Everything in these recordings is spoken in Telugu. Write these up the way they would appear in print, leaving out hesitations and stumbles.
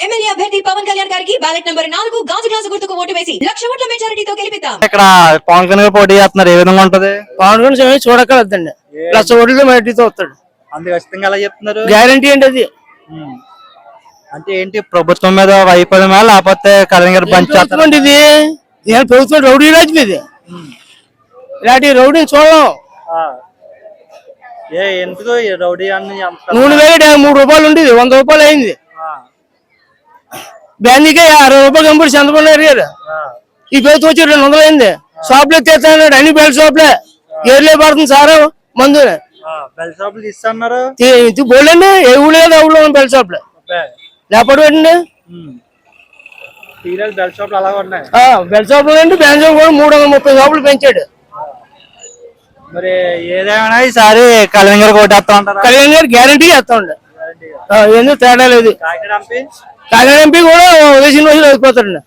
ఎమ్మెల్యే అభ్యర్థి పవన్ కళ్యాణ్ గారికి బ్యాలెట్ నంబర్ 4 గాజు గ్లాసు గుర్తుకు ఓటు వేసి 1,00,000 ఓట్ల మెజారిటీతో గెలిపిద్దాం. ఇక్కడ పవన్ కళ్యాణ్ పోటీ చేస్తున్నారు, ఏ విధంగా ఉంటది? పవన్ కళ్యాణ్ చూడక్కర్లేదండి, 1,00,000 ఓట్లతో మెజారిటీతో వస్తాడు. అంత ఖచ్చితంగా ఎలా చెప్తున్నారు? గ్యారంటీ ఏంటి అది? అంటే ఏంటి, ప్రభుత్వం మీద వైఫల్యమా లేకపోతే కళ్యాణ్ గారు బంచ్ ప్రభుత్వం ఇది ఏం ప్రభుత్వం రౌడీ రాజ్యం ఇది. ఇలాంటి రౌడీని చూడడం. ఎందుకు రౌడీ అని నూనె వేడి 3 రూపాయలు ఉండేది, 100 రూపాయలు అయింది. బ్యాండీకే 60 రూపాయలు కంపెనీ చంద్రబాబు నాయుడు గారు. ఈ ప్రభుత్వం వచ్చి 200 అయింది. షాప్ లో తెస్తాడు, అన్ని బెల్ట్ షాప్ లో ఏర్లే పడుతుంది సారా మందు. బెల్ షాపులు ఇస్తున్నారు బోలేండి, ఏ ఊళ్ళో ఊళ్ళో బెల్ట్ షాప్ లో లేకపోతే పెట్టండి. బెల్ షాపులు అలా ఉన్నాయి. బెల్ట్ షాప్ లో అండి, బ్యాంక్ షాప్ కూడా 330 షాపులు పెంచాడు. మరి ఏదేమైనా ఈసారి కళ్యాణ్ గారు కొట్టేస్తా ఉంటారు. కళ్యాణ్ గారు గ్యారంటీ చేస్తా ఉండే, ఎందుకు తేడా లేదు. కాకినాడ ఎంపీ కూడా ఉదయం రోజులు అయిపోతాడండి.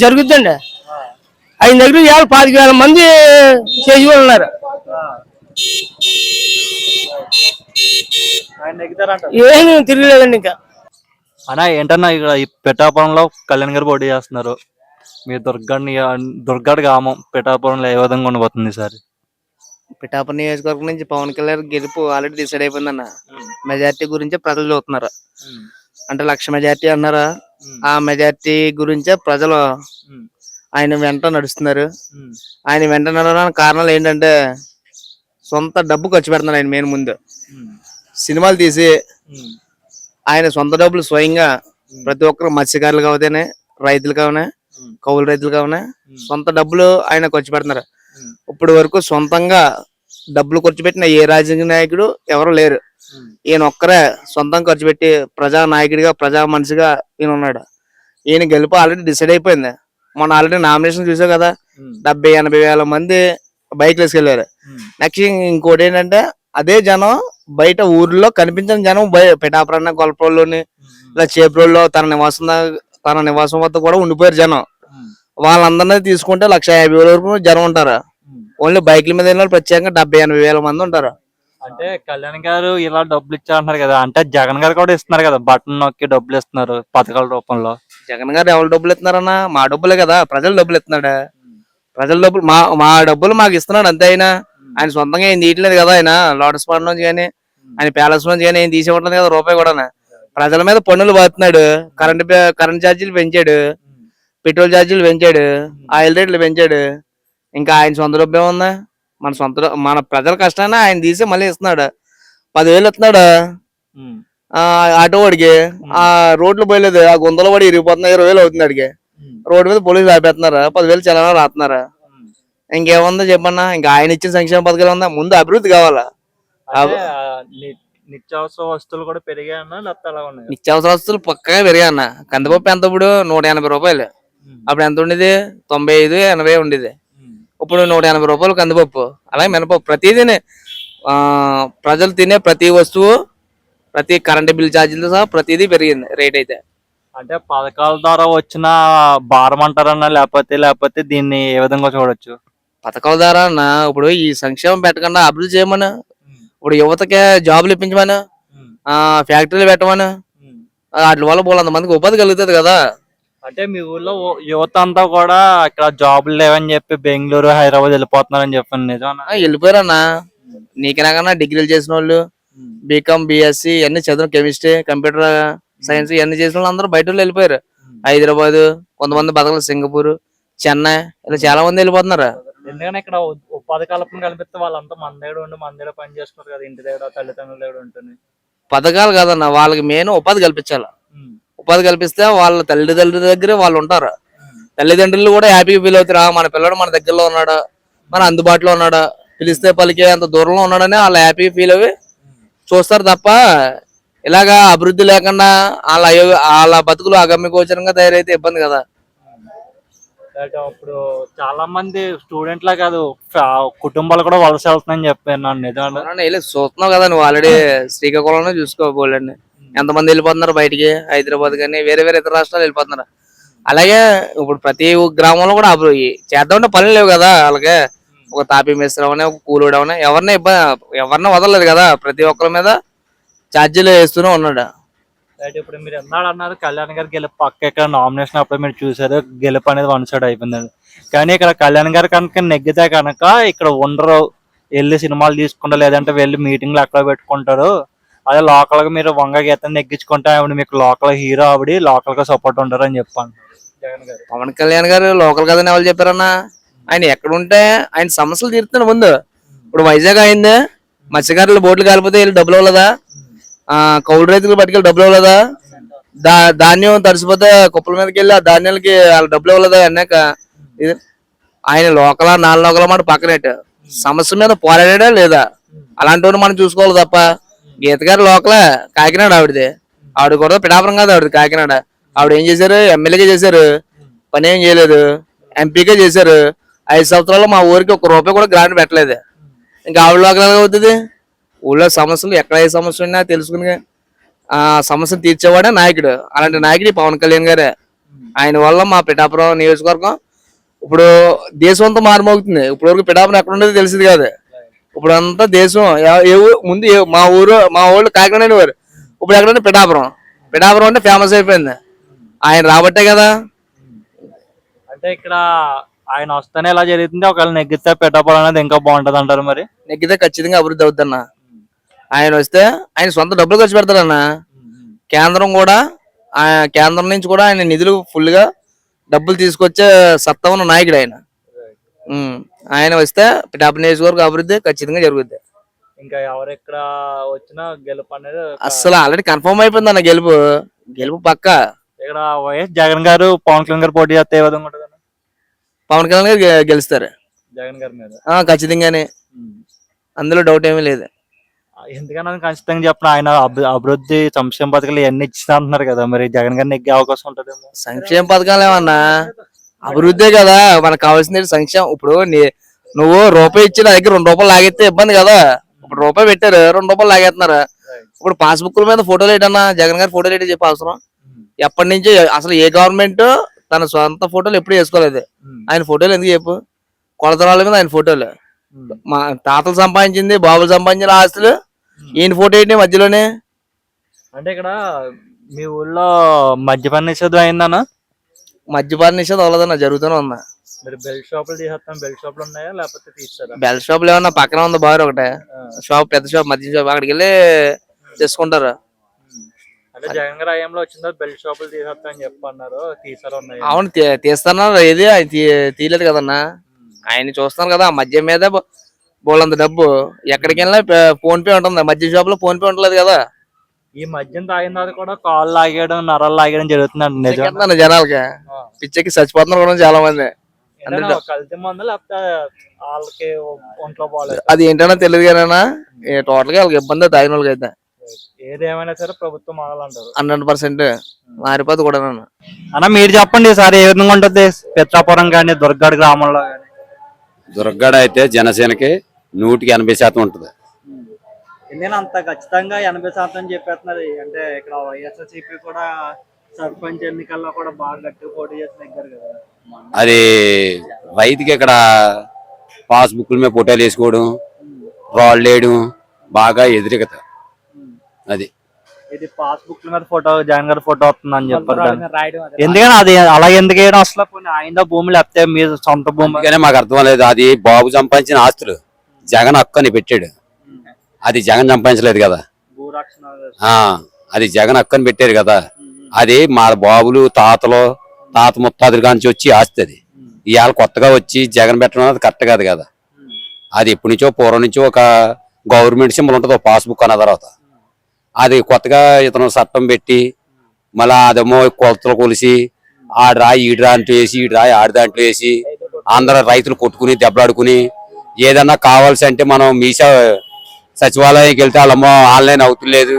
జరుగుతుందండి. ఆయన దగ్గర 25,000 మంది చేసి వాళ్ళు ఉన్నారు. ఏం తిరగలేదండి ఇంకా. అన్నా ఏంటన్నా, ఇక్కడ ఈ పిఠాపురంలో కళ్యాణ్ గారు పోటీ చేస్తున్నారు. మీ దుర్గడ్ గ్రామం పిఠాపురంలో ఏ విధంగా ఉండబోతుంది సార్? పిఠాపురం నియోజకవర్గం నుంచి పవన్ కళ్యాణ్ గెలుపు ఆల్రెడీ డిసైడ్ అయిపోయిందన్న. మెజార్టీ గురించే ప్రజలు చూస్తున్నారు. అంటే 1,00,000 మెజార్టీ అన్నారా, ఆ మెజార్టీ గురించే ప్రజలు ఆయన వెంట నడుస్తున్నారు. ఆయన వెంట నడవడానికి కారణాలు ఏంటంటే, సొంత డబ్బు ఖర్చు పెడుతున్నారు ఆయన. మెయిన్ ముందు సినిమాలు తీసి ఆయన సొంత డబ్బులు స్వయంగా ప్రతి ఒక్కరు మత్స్యకారులు కావతేనే, రైతులు కావనే, కౌలు రైతులు కావనే సొంత డబ్బులు ఆయన ఖర్చు పెడుతున్నారు. ఇప్పటి వరకు సొంతంగా డబ్బులు ఖర్చు పెట్టిన ఏ రాజకీయ నాయకుడు ఎవరు లేరు. ఈయన ఒక్కరే సొంతంగా ఖర్చు పెట్టి ప్రజా నాయకుడిగా, ప్రజా మనిషిగా ఈయన ఉన్నాడు. ఈయన గెలుపు ఆల్రెడీ డిసైడ్ అయిపోయింది. మొన్న ఆల్రెడీ నామినేషన్ చూసావు కదా, 70-80 వేల మంది బైక్లు వేసుకెళ్లారు. నెక్స్ట్ ఇంకోటి ఏంటంటే, అదే జనం బయట ఊర్లో కనిపించిన జనం పిఠాపురం, గొల్లపల్లిలోని ఇలా చేపురోల్లో తన నివాసం వద్ద కూడా ఉండిపోయారు జనం. వాళ్ళందరినీ తీసుకుంటే 1,50,000 వరకు జనం ఉంటారు. ఓన్లీ బైక్ల మీద వెళ్ళిన ప్రత్యేకంగా 70-80 వేల మంది ఉంటారు. అంటే కళ్యాణ్ గారు ఇలా డబ్బులు ఇచ్చారంటున్నారు కదా, అంటే జగన్ గారు కూడా ఇస్తున్నారు కదా, బటన్ నొక్కి డబ్బులు ఇస్తున్నారు పథకాల రూపంలో. జగన్ గారు ఎవరు డబ్బులు ఇస్తున్నారన్నా? మా డబ్బులే కదా, ప్రజల డబ్బులు ఇస్తున్నాడు. ప్రజల డబ్బులు మా డబ్బులు మాకు ఇస్తున్నాడు అంతే. ఆయన సొంతంగా ఏం తీయట్లేదు కదా. ఆయన లోటస్ పాండ్ నుంచి కానీ, ఆయన ప్యాలెస్ నుంచి కానీ ఏం తీసేవట్లేదు కదా రూపాయి కూడా. ప్రజల మీద పన్నులు పడుతున్నాడు. కరెంట్ ఛార్జీలు పెంచాడు, పెట్రోల్ ఛార్జీలు పెంచాడు, ఆయిల్ రేట్లు పెంచాడు. ఇంకా ఆయన సొంత డబ్బు ఏముందా? మన ప్రజల కష్టాన్ని ఆయన తీసి మళ్ళీ ఇస్తున్నాడు. 10,000 ఇస్తున్నాడు ఆటో వాడికి. ఆ రోడ్లు పోయలేదు, ఆ గుంతలు పడి ఇరిగిపోతున్నాయి. 20,000 అవుతుంది అడిగి. రోడ్డు మీద పోలీసులు ఆపేస్తున్నారు, 10,000 చలానా రాస్తున్నారు. ఇంకేముందో చెప్పన్నా? ఇంకా ఆయన ఇచ్చిన సంక్షేమ పథకాలు ఉందా? ముందు అభివృద్ధి కావాలా. నిత్యావసర వస్తువులు కూడా పెరిగాయన్నా లేకపోతే అలా ఉన్నాయి? నిత్యావసర వస్తువులు పక్కగా పెరిగాయన్న. కందిపప్పు ఎంత ఇప్పుడు? 180 రూపాయలు. అప్పుడు ఎంత ఉండేది? 95-80 ఉండేది. ఇప్పుడు 180 రూపాయలు కందిపప్పు. అలాగే మినపప్పు. ప్రతిదీ ప్రజలు తినే ప్రతి వస్తువు, ప్రతి కరెంటు బిల్ ఛార్జీలు సహా ప్రతిదీ పెరిగింది రేట్ అయితే. అంటే పథకాల ద్వారా వచ్చిన భారం అంటారన్నా, లేకపోతే దీన్ని ఏ విధంగా చూడొచ్చు? పథకాల ద్వారా అన్న, ఇప్పుడు ఈ సంక్షేమం పెట్టకుండా అభివృద్ధి చేయమను. ఇప్పుడు యువతకే జాబులు ఇప్పించమను, ఫ్యాక్టరీలు పెట్టమను. వాటి వల్ల పోలంత మందికి ఉపాధి కలుగుతుంది కదా. అంటే మీ ఊర్లో యువత అంతా కూడా ఇక్కడ జాబులు లేవని చెప్పి బెంగళూరు, హైదరాబాద్ వెళ్ళిపోతున్నారని చెప్పండి, నిజమన్నా? వెళ్ళిపోయారన్నా. నీకనాకన్నా డిగ్రీలు చేసిన వాళ్ళు, బీకామ్, బిఎస్సి ఇవన్నీ చదివిన, కెమిస్ట్రీ, కంప్యూటర్ సైన్స్ ఇవన్నీ చేసిన వాళ్ళు అందరూ బయట వెళ్ళిపోయారు. హైదరాబాద్, కొంతమంది బతకలు సింగపూర్, చెన్నై, ఇలా చాలా మంది వెళ్ళిపోతున్నారు. ఎందుకంటే ఇక్కడ ఉపాధి కల్పన కల్పిస్తే వాళ్ళంతా మన దగ్గర పని చేస్తున్నారు కదా, ఇంటి దగ్గర తల్లిదండ్రుల దగ్గర ఉంటుంది. పథకాలు కాదన్న, వాళ్ళకి మెయిన్ ఉపాధి కల్పించాలి. ఉపాధి కల్పిస్తే వాళ్ళ తల్లిదండ్రుల దగ్గర వాళ్ళు ఉంటారు. తల్లిదండ్రులు కూడా హ్యాపీగా ఫీల్ అవుతారా, మన పిల్లడు మన దగ్గరలో ఉన్నాడా, మన అందుబాటులో ఉన్నాడా, పిలిస్తే పలికే అంత దూరంలో ఉన్నాడని వాళ్ళు హ్యాపీగా ఫీల్ అవి చూస్తారు తప్ప, ఇలాగా అభివృద్ధి లేకుండా వాళ్ళ బతుకులు అగమ్య గోచరంగా తయారైతే ఇబ్బంది కదా. ఇప్పుడు చాలా మంది స్టూడెంట్లే కాదు, కుటుంబాలు కూడా వలస వెళ్తున్నాయని చెప్పాను. నిజంగా చూస్తున్నావు కదా నువ్వు, ఆల్రెడీ శ్రీకాకుళంలో చూసుకోబోలేండి ఎంతమంది వెళ్ళిపోతున్నారు బయటికి. హైదరాబాద్ కానీ వేరే ఇతర రాష్ట్రాలు వెళ్ళిపోతున్నారు. అలాగే ఇప్పుడు ప్రతి గ్రామంలో కూడా అభివృద్ధి చేద్దామంటే పనులు లేవు కదా. అలాగే ఒక తాపీ మేస్త్రి అవనే, ఒక కూలోడు అవనే, ఎవరిని వదలలేదు కదా. ప్రతి ఒక్కరి మీద ఛార్జీలు వేస్తూనే ఉన్నాడు. రైట్. ఇప్పుడు మీరు ఎన్నాడు అన్నారు కళ్యాణ్ గారు గెలుపు పక్క ఇక్కడ నామినేషన్ అప్పుడు మీరు చూసారు గెలుపు అనేది వన్ సైడ్ అయిపోయింది. కానీ ఇక్కడ కళ్యాణ్ గారు కనుక నెగ్గితే కనుక ఇక్కడ ఉండరు, వెళ్ళి సినిమాలు తీసుకుంటారు, లేదంటే వెళ్ళి మీటింగ్లు అక్కడ పెట్టుకుంటారు. అదే లోకల్ గా మీరు వంగ గీత నెగ్గించుకుంటే ఆవిడ మీకు లోకల్ హీరో, ఆవిడ లోకల్ గా సపోర్ట్ ఉంటారు అని చెప్పాను జగన్ గారు. పవన్ కళ్యాణ్ గారు లోకల్ కదని ఎవరు చెప్పారన్నా? ఆయన ఎక్కడుంటే ఆయన సమస్యలు తీరుతాను ముందు. ఇప్పుడు వైజాగ్ అయిందే, మత్స్యకారులు బోట్లు కాలిపోతే వీళ్ళు డబ్బులు ఇవ్వలేదా? కౌలు రైతులు పట్టుకెళ్ళి డబ్బులు ఇవ్వలేదా? ధాన్యం తడిసిపోతే కుప్పల మీదకి వెళ్ళి ఆ ధాన్యాలకి వాళ్ళు డబ్బులు ఇవ్వలేదా? అన్నాక ఆయన లోకల నాలుగు లోకల మాట పక్కనట్టు సమస్య మీద పోరాడా లేదా అలాంటి వాడిని మనం చూసుకోవాలి తప్ప. గీత గారు లోకలే, కాకినాడ ఆవిడది. ఆవిడ కూడా పిఠాపురం కాదు, ఆవిడది కాకినాడ. ఆవిడ ఏం చేశారు? ఎమ్మెల్యేగా చేశారు, పని ఏం చేయలేదు. ఎంపీగా చేశారు. 5 సంవత్సరాల్లో మా ఊరికి 1 రూపాయి కూడా గ్రాంట్ పెట్టలేదు. ఇంకా ఆవిడ లోకల్ అవుతుంది. ఊళ్ళో సమస్యలు ఎక్కడ ఏ సమస్య ఉన్నా తెలుసుకుని ఆ సమస్యను తీర్చేవాడే నాయకుడు. అలాంటి నాయకుడు పవన్ కళ్యాణ్ గారే. ఆయన వల్ల మా పిఠాపురం నియోజకవర్గం ఇప్పుడు దేశం అంతా మారుమోగుతుంది. ఇప్పుడు వరకు పిఠాపురం ఎక్కడ ఉండేది తెలిసింది కాదు. ఇప్పుడు అంతా దేశం ముందు మా ఊళ్ళు కాకినాడ అనేవారు. ఇప్పుడు ఎక్కడంటే పిఠాపురం. పిఠాపురం అంటే ఫేమస్ అయిపోయింది. ఆయన రాబట్టే కదా. అంటే ఇక్కడ ఆయన వస్తేనే ఎలా జరుగుతుంది, ఒకవేళ నెగ్గితే పిఠాపురం అనేది ఇంకా బాగుంటది అంటారు. మరి నెగ్గితే ఖచ్చితంగా అభివృద్ధి అవుద్దన్న. ఆయన వస్తే ఆయన సొంత డబ్బులు ఖర్చు పెడతాడన్న. కేంద్రం కూడా కేంద్రం నుంచి కూడా ఆయన నిధులు ఫుల్ గా డబ్బులు తీసుకొచ్చే సత్తా ఉన్న నాయకుడు ఆయన. ఆయన వస్తే పిఠాపురం నియోజకవర్గం అభివృద్ధి ఖచ్చితంగా జరుగుద్ది. ఇంకా ఎవరెక్కడ వచ్చినా గెలుపు అనేది అసలు ఆల్రెడీ కన్ఫర్మ్ అయిపోయింది అన్న. గెలుపు పక్క. ఇక్కడ వైఎస్ జగన్ గారు పవన్ కళ్యాణ్ గారు పోటీ చేస్తే ఏ విధంగా ఉంటుంది? పవన్ కళ్యాణ్ గారు గెలుస్తారు జగన్ గారి మీద ఖచ్చితంగానే, అందులో డౌట్ ఏమీ లేదు. ఎందుకన్నా ఖచ్చితంగా చెప్పిన ఆయన అభివృద్ధి సంక్షేమ పథకాలు ఇవన్నీ ఇచ్చిన అంటున్నారు కదా, మరి జగన్ గారిని నెగ్గే అవకాశం ఉంటుందేమో. సంక్షేమ పథకాలు ఏమన్నా అభివృద్ధే కదా మనకు కావాల్సింది. సంక్షేమం ఇప్పుడు నువ్వు రూపాయి ఇచ్చి నా దగ్గర 2 రూపాయలు లాగేస్తే ఇబ్బంది కదా. ఇప్పుడు రూపాయి పెట్టారు, 2 రూపాయలు లాగేస్తున్నారు. ఇప్పుడు పాస్బుక్ల మీద ఫోటోలు ఏంటన్నా? జగన్ గారి ఫోటోలు ఏంటి చెప్పి అవసరం? ఎప్పటి నుంచి అసలు ఏ గవర్నమెంట్ తన సొంత ఫోటోలు ఎప్పుడు వేసుకోలేదు. ఆయన ఫోటోలు ఎందుకు చెప్పు? కొలతరాల మీద ఆయన ఫోటోలు. మా తాతలు సంపాదించింది, బాబులు సంపాదించిన ఆస్తులు, ఈయన ఫోటో ఏంటి మధ్యలోనే? అంటే ఇక్కడ మీ ఊళ్ళో మద్యపాన నిషేధం అయిందన్నా? మద్యపాన నిషేధం అవ్వలేదన్నా, జరుగుతూనే ఉందా. మీరు బెల్ట్ షాపులు తీసేస్తాం, బెల్ట్ షాపులు ఉన్నాయా లేకపోతే తీస్తారా? బెల్ట్ షాపులు ఏమన్నా పక్కన ఉంది బార్ ఒకటే షాప్, పెద్ద షాప్, మద్య షాప్. అక్కడికి వెళ్ళి చేసుకుంటారు. అంటే జగన్ గారు హయాంలో వచ్చిందో బెల్ట్ షాపులు తీసేస్తా అని చెప్పన్నారు, తీసారు ఉన్నాయి. అవును తీస్తున్నారు. ఏది ఆయన తీయలేదు కదన్నా. ఆయన చూస్తున్నారు కదా, మద్యం మీద బోళ్ళంత డబ్బు. ఎక్కడికి వెళ్ళినా ఫోన్ పే ఉంటుంది, మద్య షాప్ లో ఫోన్ పే ఉండలేదు కదా. ఈ మద్యం తాగిన తర్వాత కూడా కాళ్ళు లాగేయడం, నరాలు లాగేయడం జరుగుతుందండి. నిజం జనాలకి పిచ్చెక్కి చచ్చిపోతున్నారు కూడా చాలా మంది. కల్తీ మందు లేకపోతే వాళ్ళకి ఒంట్లో పోలేదు, అది ఏంటన్నా తెలియదు కానీ టోటల్ గా వాళ్ళకి ఇబ్బంది తాగిన వాళ్ళకి అయితే. ఏదేమైనా సరే ప్రభుత్వం మారాలంటారు. 100% మారిపోదు కూడా. అన్న మీరు చెప్పండి సార్, ఏ విధంగా ఉంటుంది పిఠాపురం కానీ దుర్గాడ గ్రామంలో కానీ? దుర్గాడ అయితే జనసేనకి 100% ఉంటుంది. ఎందుకని అంత ఖచ్చితంగా 80% చెప్పేస్తున్నారు? అంటే ఇక్కడ వైఎస్ఆర్సీపీ కూడా సర్పంచ్ ఎన్నికల్లో కూడా బాగా గట్టిగా పోటీ చేసి నెగ్గారు కదా. అది రైతుకి ఇక్కడ పాస్బుక్ల మీద ఫోటోలు వేసుకోవడం, రాళ్ళు వేయడం బాగా ఎదురికత. అది ఇది పాస్బుక్ మీద ఫోటో జగన్ గారి ఫోటో వస్తుందని చెప్పారు. ఎందుకని అది అలా ఎందుకు వేయడం? అసలు ఆయన భూమి లేకపోతే మీ సొంత భూమి కానీ మాకు అర్థం లేదు. అది బాబు సంపాదించిన ఆస్తులు జగన్ హక్కు అని పెట్టాడు. అది జగన్ సంపాదించలేదు కదా. అది జగన్ హక్కు అని పెట్టారు కదా. అది మా బాబులు తాత ముత్తాదులు కాంచి వచ్చి ఆస్తి. అది ఇవాళ కొత్తగా వచ్చి జగన్ పెట్టడం అది కరెక్ట్ కాదు కదా. అది ఎప్పటి నుంచో పూర్వం నుంచో ఒక గవర్నమెంట్ సింబల్ ఉంటుంది పాస్బుక్ అన్న తర్వాత. అది కొత్తగా ఇతను చట్టం పెట్టి మళ్ళా అదేమో కొలతలు కొలిసి ఆడు రాయి ఈడు దాంట్లో వేసి ఈడు రాయి ఆడి దాంట్లో వేసి అందరూ రైతులు కొట్టుకుని దెబ్బలాడుకుని ఏదన్నా కావాల్సి అంటే మనం మీసా సచివాలయానికి వెళ్తే వాళ్ళమ్మో ఆన్లైన్ అవుతులేదు.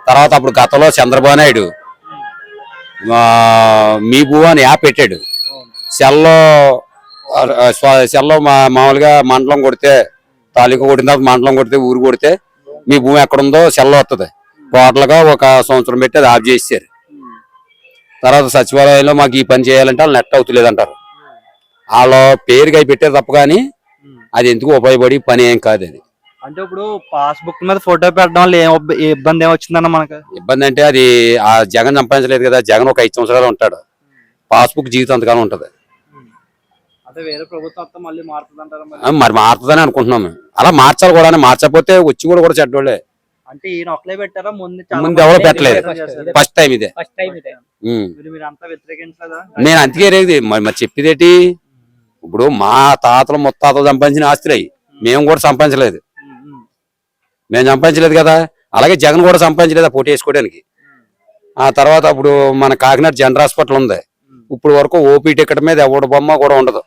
తర్వాత అప్పుడు గతంలో చంద్రబాబు నాయుడు మీ భూ అని యాప్ పెట్టాడు. సెల్లో మామూలుగా మండలం కొడితే తాలూకా కొట్టిన తర్వాత మండలం కొడితే ఊరు కొడితే మీ భూమి ఎక్కడుందో సెల్లో వస్తుంది. టోటల్ గా 1 సంవత్సరం పెట్టి అది ఆఫ్ చేశారు. తర్వాత సచివాలయంలో మాకు ఈ పని చేయాలంటే వాళ్ళు నెట్ అవుతులేదు అంటారు. వాళ్ళ పేరుగా పెట్టారు తప్ప కానీ అది ఎందుకు ఉపయోగపడి పని ఏం కాదు. అది అంటే ఇప్పుడు పాస్బుక్ మీద ఫోటో పెట్టడం వల్ల ఏ ఇబ్బంది ఏమొచ్చిందన్న మనకు? ఇబ్బంది అంటే అది ఆ జగన్ సంపాదించలేదు కదా, జగన్ ఒక 5 సంవత్సరాలు ఉంటాడు, పాస్బుక్ జీవితం అంతకాలం ఉంటది. అదే వేరే ప్రభుత్వం మళ్ళీ మారుతుంది అంటారా? మరి మారుతుందని అనుకుంటున్నాం మేము. అలా మార్చాలి కూడా, మార్చకపోతే వచ్చి కూడా చెడ్డోళ్ళే. అంటే ఈయన ఒకలే పెట్టారా? ముందు ఎవరో పెట్టలేదు, ఫస్ట్ టైం ఇదే. మీరంతా వ్యతిరేకించలేదా? నేను అందుకే రేది మరి చెప్పేదేటి, ఇప్పుడు మా తాతలు ముత్తాతలు సంపాదించిన ఆస్తులు అయ్యి మేము కూడా సంపాదించలేదు, మేము సంపాదించలేదు కదా. అలాగే జగన్ కూడా సంపాదించలేదు పోటీ వేసుకోవడానికి. ఆ తర్వాత ఇప్పుడు మన కాకినాడ జనరల్ హాస్పిటల్ ఉంది, ఇప్పుడు వరకు ఓపీ టికెట్ మీద ఎవడ బొమ్మ కూడా ఉండదు.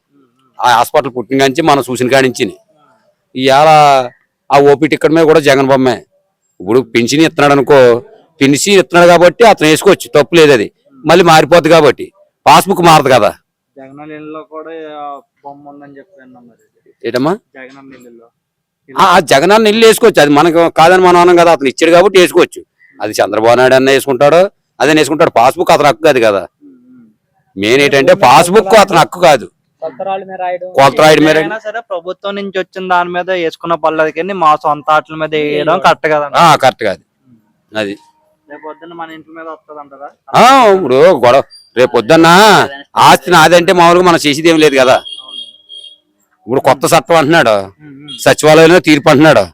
ఆ హాస్పిటల్ పుట్టిన కాంచి మనం చూసిన కాడించి ఇవాళ ఆ ఓపీ టికెట్ మీద కూడా జగన్ బొమ్మే. ఇప్పుడు పెన్షన్ ఇస్తున్నాడు అనుకో, పెన్షన్ ఇస్తున్నాడు కాబట్టి అతను వేసుకోవచ్చు, తప్పు లేదు. అది మళ్ళీ మారిపోద్ది కాబట్టి పాస్బుక్ మారదు కదా. జగన్ ఇళ్ళలో కూడా బొమ్మ ఉందని చెప్పాను మరి. ఏంటమ్మా? జగన్ ఇళ్ళలో జగన్ ఇల్లు వేసుకోవచ్చు, అది మనకు కాదని మనం అన్నాం కదా, అతను ఇచ్చాడు కాబట్టి వేసుకోవచ్చు. అది చంద్రబాబు నాయుడు అన్న వేసుకుంటాడు, అదే వేసుకుంటాడు. పాస్బుక్ అతను హక్కు కాదు కదా. మెయిన్ ఏంటంటే పాస్బుక్ అతను హక్కు కాదు, కొలత రాయడం మీద. సరే ప్రభుత్వం నుంచి వచ్చిన దాని మీద వేసుకున్న పర్లేదు, కానీ మా సొంత ఆటల మీద వేయడం కరెక్ట్ కదా? కరెక్ట్ కాదు అది. రేపు పొద్దున్న మన ఇంటి మీద వస్తుంది అంటారా? ఇప్పుడు గొడవ రేపు పొద్దున్న ఆస్తి నాదంటే మామూలుగా మనం చేసేది ఏం లేదు కదా. ఇప్పుడు కొత్త చట్టం అంటున్నాడు, సచివాలయంలో తీర్పు అంటున్నాడు,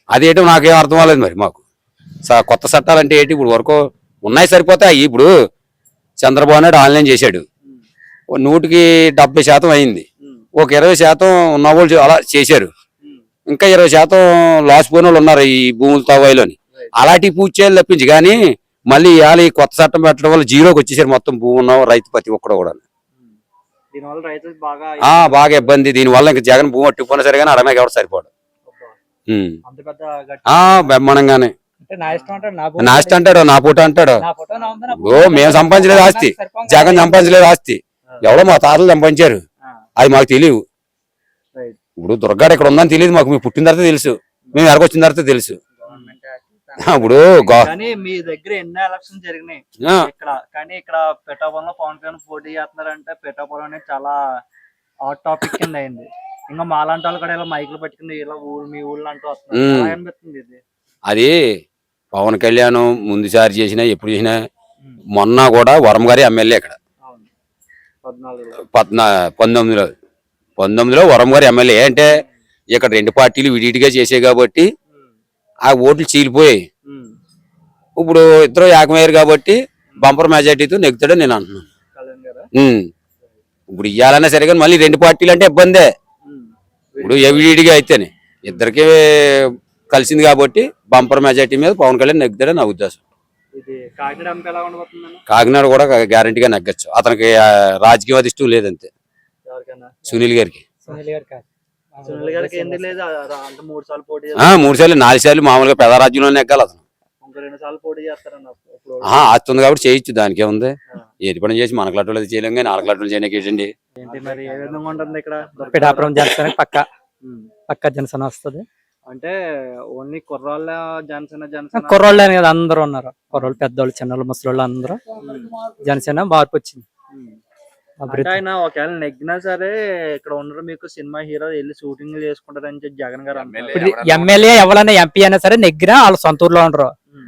అదేంటో నాకేం అర్థం అవ్వలేదు మరి మాకు. కొత్త చట్టాలు అంటే ఏంటి? ఇప్పుడు వరకు ఉన్నాయి సరిపోతాయి. ఇప్పుడు చంద్రబాబు నాయుడు ఆన్లైన్ చేశాడు, 170% అయింది. ఒక 20% ఉన్నవాళ్ళు అలా చేశారు, ఇంకా 20% లాస్ పోయిన వాళ్ళు ఉన్నారు ఈ భూముల తవ్వాయిలోని. అలాంటివి పూర్తి చేయాలి తప్పించి, కానీ మళ్ళీ ఇవాళ ఈ కొత్త చట్టం పెట్టడం వల్ల జీరోకి వచ్చేసారు మొత్తం భూమి ఉన్న రైతు ప్రతి ఒక్కడు కూడా. బాగా ఇబ్బంది దీనివల్ల. ఇంకా జగన్ భూమి అట్టుకుపోయినా సరే కానీ అడమే కాబట్టి సరిపోడు. బ్రహ్మాండంగానే నా ఇష్టం అంటాడు, నా ఫోటో అంటాడు. మేము సంపాదించలేదు ఆస్తి, జగన్ సంపాదించలేదు ఆస్తి, ఎవరో మా తాతలు సంపాదించారు, అది మాకు తెలియదు. ఇప్పుడు దుర్గాడు ఇక్కడ ఉందని తెలియదు మాకు, మేము పుట్టిన తర్వాత తెలుసు, మేము ఎరగొచ్చిన తర్వాత తెలుసు. ఇప్పుడు మీ దగ్గర ఎన్నో ఎలక్షన్ జరిగినాయి ఇక్కడ, కానీ ఇక్కడ పిఠాపురంలో పవన్ కళ్యాణ్ పోటీ చేస్తున్నారంటే పిఠాపురం అనేది చాలా హాట్ టాపిక్ కింద అయింది. ఇంకా మాలాంటి వాళ్ళు కూడా ఇలా మైకులు పెట్టుకుని ఇలా ఊరు మీ ఊళ్ళో అంటూ వస్తున్నారు, అనిపిస్తుంది ఇది. అది పవన్ కళ్యాణ్ ముందుసారి చేసినా ఎప్పుడు చేసినా, మొన్న కూడా వరం గారి ఎమ్మెల్యే ఇక్కడ 19లో వరం గారి ఎమ్మెల్యే. అంటే ఇక్కడ 2 పార్టీలు విడిగా చేసాయి కాబట్టి ఆ ఓట్లు చీలిపోయాయి. ఇప్పుడు ఇద్దరు ఏకమయ్యారు కాబట్టి బంపర్ మెజార్టీతో నెగ్గుతాడని నేను అంటున్నాను. ఇప్పుడు ఇవ్వాలన్నా సరే కానీ మళ్ళీ 2 పార్టీలు అంటే ఇబ్బందే. ఇప్పుడు విడిగా అయితేనే ఇద్దరికి కలిసింది కాబట్టి బంపర్ మెజార్టీ మీద పవన్ కళ్యాణ్ నెగ్గుతాడని నా ఉద్దేశం. కాకినాడ కూడా గ్యారంటీగా నెగ్గచ్చు, అతనికి రాజకీయ అధిష్టం లేదంతే. సునీల్ గారికి 3 సార్లు 4 సార్లు మామూలుగా పెద్ద రాజ్యంలో నెగ్గాలి అతను. ఆస్తుంది కాబట్టి చేయొచ్చు, దానికే ఉంది. ఏది పని చేసి మన క్లాట్లు చేయలేం కానీ 4 క్లాట్లు చేయడానికి పిఠాపురం జనసేన పక్క జనసేన వస్తుంది. అంటే ఓన్లీ కుర్రాళ్ళ జనసేన కుర్రోళ్ళే కదా, అందరూ ఉన్నారు. కుర్రోళ్ళు, పెద్దోళ్ళు, చిన్నోళ్ళు, ముసలోళ్ళు అందరూ జనసేన మార్పు వచ్చింది. ఆయన ఒకవేళ నెగ్గినా సరే ఇక్కడ ఉండరు, మీకు సినిమా హీరో వెళ్ళి షూటింగ్ చేసుకుంటారని చెప్పి జగన్ గారు ఇప్పుడు ఎమ్మెల్యే ఎవరైనా ఎంపీ అయినా సరే నెగ్గినా వాళ్ళ సొంత ఊర్లో ఉండరు,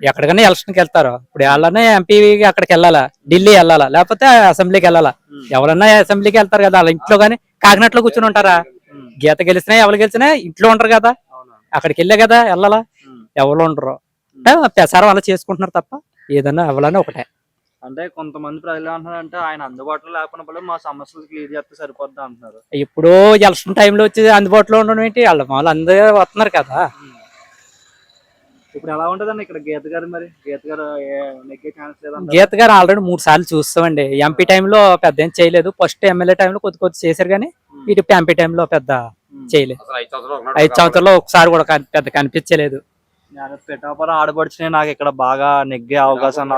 ఎక్కడికైనా ఎలక్షన్కి వెళ్తారు. ఇప్పుడు వాళ్ళనే ఎంపీ అక్కడికి వెళ్ళాలా, ఢిల్లీ వెళ్ళాలా, లేకపోతే అసెంబ్లీకి వెళ్ళాలా. ఎవరన్నా అసెంబ్లీకి వెళ్తారు కదా, వాళ్ళ ఇంట్లో గానీ కాకినాడలో కూర్చొని ఉంటారా? గీత గెలిచినా ఎవరు గెలిచినా ఇంట్లో ఉంటారు కదా, అక్కడికి వెళ్ళే కదా వెళ్ళాలా. ఎవరు ఉండరు, ప్రసారం అలా చేసుకుంటున్నారు తప్ప ఏదన్నా ఎవరైనా ఒకటే. అంటే కొంతమంది ప్రజలు అంటున్నారంటే ఆయన అందుబాటులో లేకపోయినా మా సమస్యలు క్లియర్ చేస్తే సరిపోద్ది అంటున్నారు. ఇప్పుడు ఎలక్షన్ టైంలో వచ్చి అందుబాటులో ఉండడం ఏంటి, వాళ్ళు అందరూ వస్తున్నారు కదా. ఇప్పుడు ఎలా ఉంటదండి ఇక్కడ గీత గారు? మరి గీత గారు నెగ్గే ఛాన్స్ లేదా? గీత గారు ఆల్రెడీ 3 సార్లు చూస్తామండి. ఎంపీ టైంలో పెద్ద ఏం చేయలేదు, ఫస్ట్ ఎమ్మెల్యే టైంలో కొద్ది చేశారు కానీ ఇటు ఎంపీ టైంలో పెద్ద చేయలేదు. 5 సంవత్సరాల్లో ఒకసారి కూడా పెద్ద కనిపించలేదు. పిఠాపురం ఆడబడిచిన నాకు ఇక్కడ బాగా నెగ్గే అవకాశం.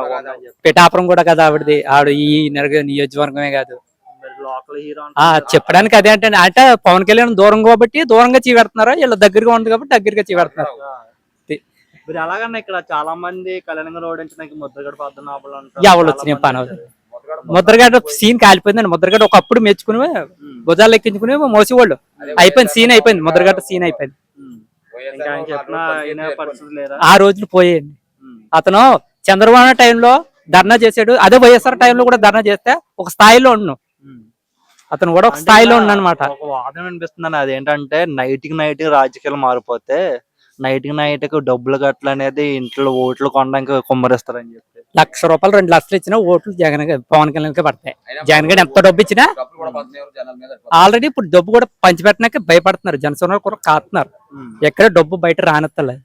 పిఠాపురం కూడా కదా ఆవిడది, ఆవిడ ఈ నియోజకవర్గమే కాదు, లోకల్ హీరో. చెప్పడానికి అదే అంటే పవన్ కళ్యాణ్ దూరం కాబట్టి దూరంగా చీపెడుతున్నారు, వీళ్ళ దగ్గరగా ఉంది కాబట్టి దగ్గరగా చీపెడుతున్నారు. మీరు ఎలాగన్నా ఇక్కడ చాలా మంది కళ్యాణ్ గారు ఓడించడానికి ముద్రగడ పద్మనాభులు ఎవరు వచ్చినాయి పని అవుతుంది. ముద్రగడ సీన్ కాలిపోయిందండి. ముద్రగడ ఒకప్పుడు మెచ్చుకుని భుజాలు ఎక్కించుకుని మోసేవాళ్ళు, అయిపోయింది సీన్ అయిపోయింది, ముద్రగడ సీన్ అయిపోయింది. ఇంకా ఆయన చెప్పిన అయిన పరిస్థితి లేదా? ఆ రోజులు పోయాయండి. అతను చంద్రబాబు టైంలో ధర్నా చేశాడు, అదే వైఎస్ఆర్ టైంలో కూడా ధర్నా చేస్తే ఒక స్థాయిలో ఉన్నాను. అతను కూడా ఒక స్థాయిలో ఉన్నానమాట. ఒక వాదన వినిపిస్తుందని, అదేంటంటే నైట్ కి రాజకీయాలు మారిపోతే నైట్ కి డబ్బులు కట్టలు అనేది ఇంట్లో ఓట్లు కొనడానికి కుమ్మరిస్తారని చెప్పి ₹1,00,000 2,00,000 ఇచ్చినా ఓట్లు పవన్ కళ్యాణ్ పడతాయి. జగన్ గారు ఎంత డబ్బు ఇచ్చినా ఆల్రెడీ ఇప్పుడు డబ్బు కూడా పంచిపెట్టడానికి భయపడుతున్నారు. జనసేన కూడా కాస్తున్నారు, ఎక్కడ డబ్బు బయట రానెత్తలేదు.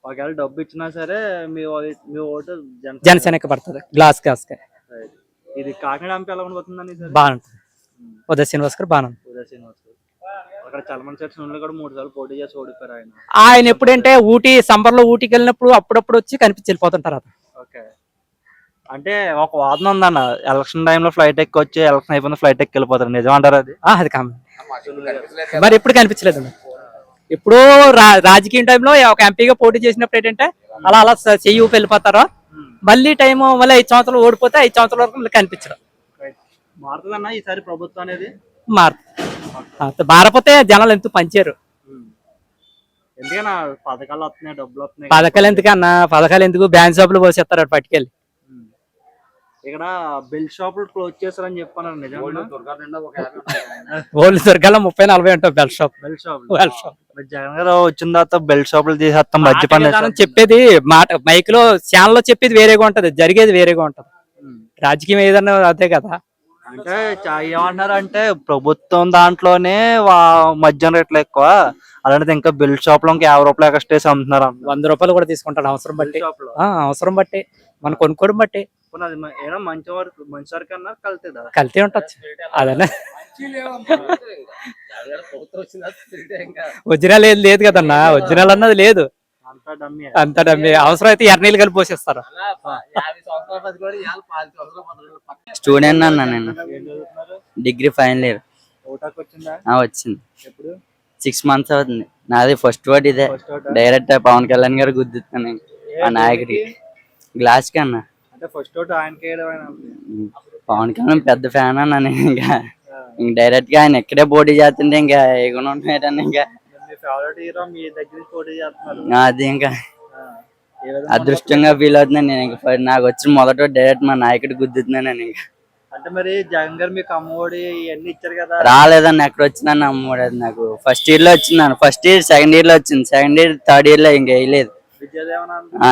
ఒకవేళ డబ్బు ఇచ్చినా సరే మీ ఓటు జనసేనకి పడుతుంది గ్లాస్ గ్లాస్. ఇది కాకినాడ ఎంపీ ఎలా ఉండబోతుందని బాగుంటుంది. ఉదయ్ శ్రీనివాస్ గారు బాగుంది. అక్కడ చలమన్ చర్చ్ కూడా 3 సార్లు పోటీ చేసి ఓడిపోయారు ఆయన. ఆయన ఎప్పుడంటే సమ్మర్ లో ఊటీకి వెళ్ళినప్పుడు అప్పుడప్పుడు వచ్చి కనిపించి వెళ్ళిపోతుంటారు. ఓకే, అంటే ఒక వాదన ఉందన్న, ఎలక్షన్ టైంలో ఫ్లైట్ ఎక్కి వచ్చి ఎలక్షన్ అయిపోయిన ఫ్లైట్ ఎక్కి వెళ్ళిపోతారు, నిజం అంటారు అది? అది కామన్. మరి ఎప్పుడు కనిపించలేదు. ఇప్పుడు రాజకీయ టైంలో ఒక ఎంపీగా పోటీ చేసినప్పుడు ఏంటంటే అలా అలా చెయ్యి ఊపి వెళ్ళిపోతారు. మళ్ళీ మళ్ళీ 5 సంవత్సరాలు ఓడిపోతే 5 సంవత్సరాల వరకు మళ్ళీ కనిపించరు. మారుతుందన్న ఈసారి ప్రభుత్వం అనేది? మారపోతే జనాలు ఎందుకు పంచారు. ఎందుకన్నా పథకాలు వస్తున్నాయి, డబ్బులు వస్తున్నాయి. పథకాలు ఎందుకన్నా, పథకాలు ఎందుకు బ్యాంక్ షాపులు పోసేస్తారు పట్టుకెళ్ళి. ఇక్కడ బెల్ షాపులు క్లోజ్ చేస్తారని చెప్పాను, నిజం? ఓల్డ్ దుర్గాలో 30-40 ఉంటాయి బెల్ షాప్. జగన్ గారు వచ్చిన తర్వాత బెల్ షాపులు తీసేస్తాం, మద్యపానం చెప్పేది మాట మైక్ లో ఛానల్ లో చెప్పేది వేరేగా ఉంటది, జరిగేది వేరేగా ఉంటది. రాజకీయం ఏదన్నా అదే కదా. అంటే ఏమంటారు అంటే ప్రభుత్వం దాంట్లోనే మద్యం రేట్లు ఎక్కువ, అలాంటిది ఇంకా బెల్ షాప్ లో ఇంకా ₹50 ఎక్స్ట్రా వేసి అమ్ముతున్నారు. ₹100 కూడా తీసుకుంటాడు అవసరం బట్టి. అవసరం బట్టి మనం కొనుక్కోవడం బట్టి. మంచి వరకు అన్నారు, కల్తీ ఉండొచ్చు. అదన్నా ఒరిజినల్ ఏది లేదు కదన్నా, ఒరిజినల్ అన్నది లేదు, అంత డమ్మి. అవసరం అయితే ఎర్నీళ్ళు కలిపి పోసేస్తారు. స్టూడెంట్ అన్నా నేను, డిగ్రీ ఫైనల్ ఇయర్. వచ్చింది 6 months అవుతుంది. నాది ఫస్ట్ ఓట్ ఇదే, డైరెక్ట్ పవన్ కళ్యాణ్ గారు గుద్దుతాను ఆ నాయకుడికి గ్లాస్ కి అన్న. పవన్ కళ్యాణ్ పెద్ద ఫ్యాన్ అన్నా నేను. ఇంకా డైరెక్ట్ గా ఆయన ఎక్కడే పోటీ చేస్తుంటే ఇంకా ఏమైనా ఉంటాయని ఇంకా అది ఇంకా అదృష్టంగా ఫీల్ అవుతున్నాను నేను. ఇంకా నాకు వచ్చిన మొదట డైరెక్ట్ మా నాయకుడు గుద్దుతున్నాను నేను. ఇంకా అంటే మరి జగన్ గారు మీకు అమ్మఒడి ఇవన్నీ ఇచ్చారు కదా? రాలేదన్న, ఎక్కడ వచ్చిందని అమ్మఒడి. అది నాకు ఫస్ట్ ఇయర్ లో వచ్చింది, ఫస్ట్ ఇయర్ సెకండ్ ఇయర్ లో వచ్చింది, సెకండ్ ఇయర్ థర్డ్ ఇయర్ లో ఇంకా వేయలేదు.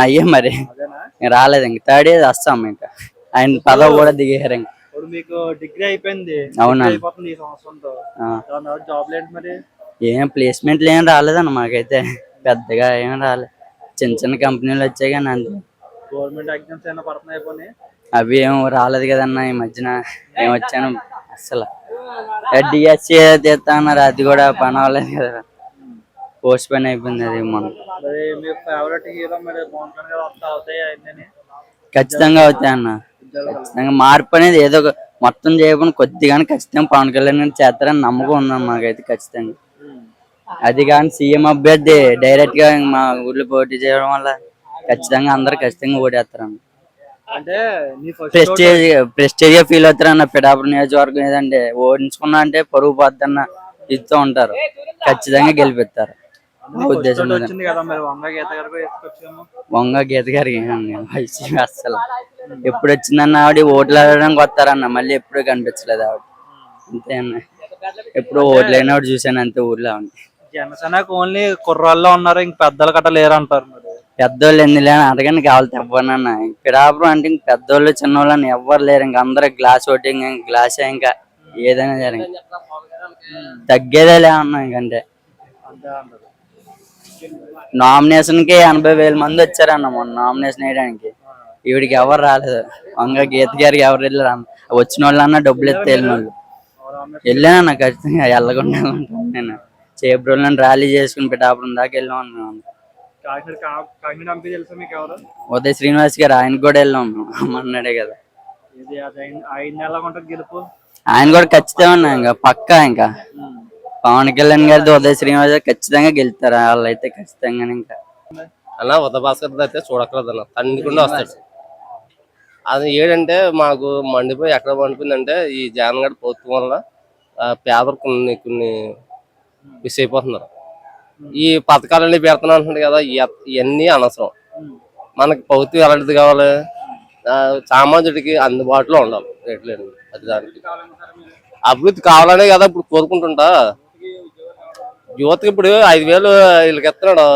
అయ్యే మరి రాలేదు. ఇంక థర్డ్ ఇయర్ వస్తాం. ఇంకా ఆయన పదవి కూడా దిగేశారు. ఇంకా మీకు డిగ్రీ అయిపోయింది, అవునా? ఈ సంవత్సరంతో జాబ్ లేదు మరి? ఏం ప్లేస్మెంట్లు ఏం రాలేదన్న మాకైతే, పెద్దగా ఏం రాలేదు. చిన్న చిన్న కంపెనీలు వచ్చాయి కానీ అంతే. గవర్నమెంట్ ఎగ్జామ్స్ ఏమైనా పడుతున్నాయి? అవి ఏం రాలేదు కదన్న ఈ మధ్యన. ఏం వచ్చాను అసలు డిఎస్సి తీస్తా అన్నారు, అది కూడా పని అవ్వలేదు కదా, పోస్ట్ పోన్ అయిపోయింది. అది మనం ఖచ్చితంగా అవుతాయి అన్న, ఖచ్చితంగా మార్పు అనేది ఏదో మొత్తం చేయకుండా కొద్దిగానే ఖచ్చితంగా పవన్ కళ్యాణ్ గారు చేస్తారని నమ్మకం ఉందన్న మాకైతే ఖచ్చితంగా. అది కానీ సీఎం అభ్యర్థి డైరెక్ట్ గా మా ఊర్లో పోటీ చేయడం వల్ల ఖచ్చితంగా అందరు ఖచ్చితంగా ఓటేస్తారన్న. అంటే ప్రెస్టేజ్ గా ఫీల్ అవుతారన్న. పిఠాపురం నియోజకవర్గం ఏదంటే ఓడించుకున్నా అంటే పరుగు పోద్దన్న ఇస్తూ ఉంటారు, ఖచ్చితంగా గెలిపిస్తారు ఉద్దేశం. వంగ గీత గారికి అసలు ఎప్పుడు వచ్చిందన్న ఆవిడ ఓట్లు ఆడడానికి వస్తారన్న, మళ్ళీ ఎప్పుడు కనిపించలేదు ఆవిడ. అంతే అన్న, ఎప్పుడు ఓట్లు అయిన ఆవిడ చూసాను అంతే ఊర్లో. జనసేనకు ఓన్లీ కుర్రాళ్ళు ఉన్నారు, ఇంక పెద్దలు గట్ట లేరు అంటారు. పెద్దోళ్ళు ఎన్ని లేని అడగని కావాలి తెవ్వనన్న. పిఠాపురం అంటే ఇంక పెద్దోళ్ళు చిన్నోళ్ళు అని ఎవ్వరు లేరు. ఇంక అందరూ గ్లాస్ ఓటింగ్, గ్లాసే. ఇంకా ఏదైనా జరిగి తగ్గేదే లేవన్నా. ఇంకంటే నామినేషన్ కి 80,000 మంది వచ్చారన్న మొన్న నామినేషన్ వేయడానికి. ఈవిడికి ఎవరు రాలేదు, వంగ గీత గారికి ఎవరు వెళ్ళారు. వచ్చిన వాళ్ళన్నా డబ్బులు ఎత్తి వెళ్ళిన వాళ్ళు వెళ్ళానన్న. ఖచ్చితంగా వెళ్ళకుండా ఉంటాను నేను. చేబ్రోళ్ళని ర్యాలీ చేసుకుని పిఠాపురం దాకా వెళ్ళాం మేము. ఉదయ్ శ్రీనివాస్ గారు, ఆయనకు కూడా వెళ్ళాం అన్నాడే కదా. ఆయన కూడా ఖచ్చితంగా ఇంకా పక్కా. ఇంకా పవన్ కళ్యాణ్ గారిది ఉదయ్ శ్రీనివాస్ గారు ఖచ్చితంగా గెలుస్తారు వాళ్ళు అయితే ఖచ్చితంగా. ఇంకా అలా ఉదయ భాస్కర్ అయితే చూడక్కర్లేదు అన్న, తన్నికుండా వస్తాడు. అది ఏంటంటే మాకు మండిపోయి ఎక్కడ మండిపోయిందంటే ఈ జగన్ గారి ప్రభుత్వం వల్ల పేదలు కొన్ని మిస్ అయిపోతున్నారు. ఈ పథకాలన్నీ పెడుతున్నా అంటున్నాడు కదా, ఇవన్నీ అనవసరం. మనకి ప్రభుత్వం ఎలాంటిది కావాలి, సామాన్యుడికి అందుబాటులో ఉండాలి రేట్లు. అది దానికి అభివృద్ధి కావాలనే కదా ఇప్పుడు కోరుకుంటుంటా. యువతకి ఇప్పుడు 5,000 వీళ్ళకి ఎత్తున్నాడు,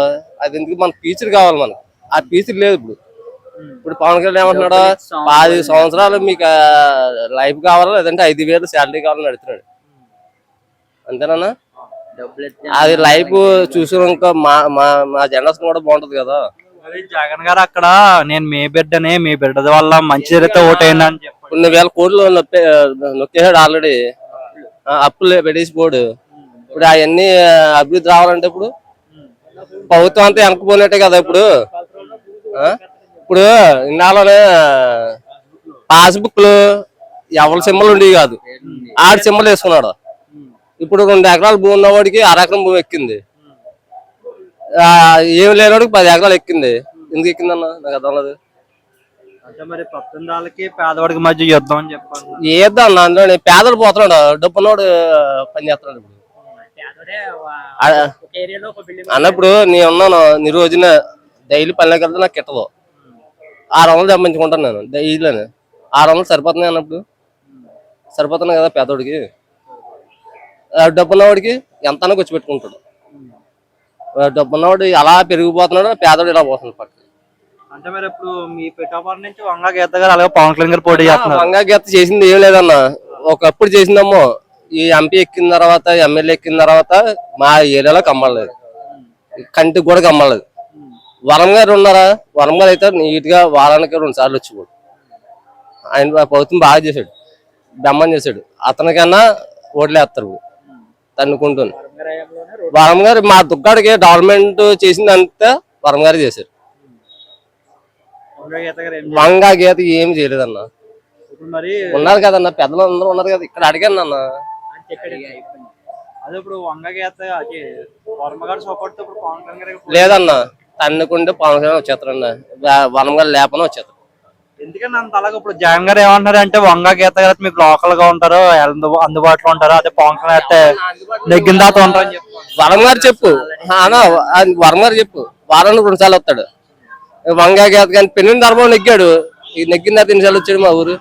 అది ఎందుకు? మన ఫీచర్ కావాలి మనకి, ఆ ఫీచర్ లేదు ఇప్పుడు. ఇప్పుడు పవన్ కళ్యాణ్ ఏమంటున్నాడు, 10 సంవత్సరాలు మీకు లైఫ్ కావాలా, లేదంటే 5,000 శాలరీ కావాలని అడుగుతున్నాడు. అంతేనా? అది లైఫ్ చూసినాక మా జనరేషన్ కూడా బాగుంటది కదా. మరి జగన్ గారు అక్కడ నేను మీ బిడ్డ వల్ల మంచి జరిగితే ఓటేయండి అని చెప్పి కొన్ని వేల కోట్లు నొక్కేసాడు ఆల్రెడీ. అప్పులు పెట్టేసిపోడు. ఇప్పుడు అవన్నీ అభివృద్ధి రావాలంటే ఇప్పుడు ప్రభుత్వం అంతా వెనకపోయినట్టే కదా. ఇప్పుడు ఇన్నాళ్ళనే పాస్బుక్ లు ఎవరి సింబల్ ఉండేవి కాదు, ఆడి సింబల్ వేసుకున్నాడు. ఇప్పుడు 2 ఎకరాల భూమి ఉన్నవాడికి 1/2 ఎకరం భూమి ఎక్కింది, ఏం లేనివాడికి 10 ఎకరాలు ఎక్కింది. ఎందుకు ఎక్కిందన్న నాకు అర్థం లేదు. అంటే మరి 19 పేదవాడికి మధ్య యుద్ధం అని చెప్పాను. ఏద్దా అన్న, అందులో పేదలు పోతున్నాడు, డబ్బున్నోడు పని చేస్తున్నాడు. ఇప్పుడు అన్నప్పుడు నేను ఉన్నాను, నీ రోజున డైలీ పనిలోకి వెళ్తే నాకు కిట్టదు. 600 సంపాదించుకుంటాను నేను డైలీని. 600 సరిపోతున్నాయి అన్నప్పుడు, సరిపోతున్నాయి కదా పేదోడికి. డబ్బున్నవాడికి ఎంత ఖర్చు పెట్టుకుంటాడు. డబ్బున్నవాడు అలా పెరిగిపోతున్నాడు, పేదోడు ఇలా పోతున్నాడు పక్కన. అంటే మరి ఇప్పుడు మీ పిఠాపురం నుంచి వంగ గీత గారు అలాగే పవన్ కళ్యాణ్ గారు పోటీ చేస్తున్నారు. వంగ గీత చేసింది ఏం లేదన్న, ఒకప్పుడు చేసిందమ్మో. ఈ ఎంపీ ఎక్కిన తర్వాత, ఎమ్మెల్యే ఎక్కిన తర్వాత మా ఏరియాలో కమ్మలేదు, కంటికి కూడా కమ్మలేదు. వరం గారు ఉన్నారా, వరం గారు అయితే నీట్ గా వారానికి 2 సార్లు వచ్చిపోడు. ఆయన ప్రభుత్వం బాగా చేశాడు, బెమ్మని చేశాడు. అతనికన్నా ఓట్లేస్తారు తన్నుకుంటుంది. వరం గారు మా దుగ్గాడికి డెవలప్మెంట్ చేసిందంతా వరం గారు చేశారు. వంగ గీత ఏమి చేయలేదన్న. మరి ఉన్నారు కదన్న, పెద్దలు అందరూ ఉన్నారు కదా, ఇక్కడ అడిగాను అన్న. అదే ఇప్పుడు వంగ గీత వర్మ గారు సపోర్ట్ ఇప్పుడు పవన్ కళ్యాణ్ గారు లేదన్న, తన్నుకుంటే పవన్ కళ్యాణ్ వచ్చేస్తారన్న, వరం గారు లేపన వచ్చేస్తారు. ఎందుకని అంత అలాగే ఇప్పుడు జగన్ గారు ఏమంటారు అంటే వంగ గీత గారు మీకు లోకల్ గా ఉంటారు, అందుబాటులో ఉంటారు, అదే పవన్ కళ్యాణ్ అంటే నెగ్గిన దాకా ఉంటారు అని చెప్పి వరం గారు చెప్పు అన్న, వరం గారు చెప్పు, వారానికి 2 సార్లు వస్తాడు. వంగ గీత కానీ పెన్నిన ధర్మం నెగ్గాడు, ఈ నెగ్గిన తర్వాత 2 సార్లు వచ్చాడు మా ఊరు.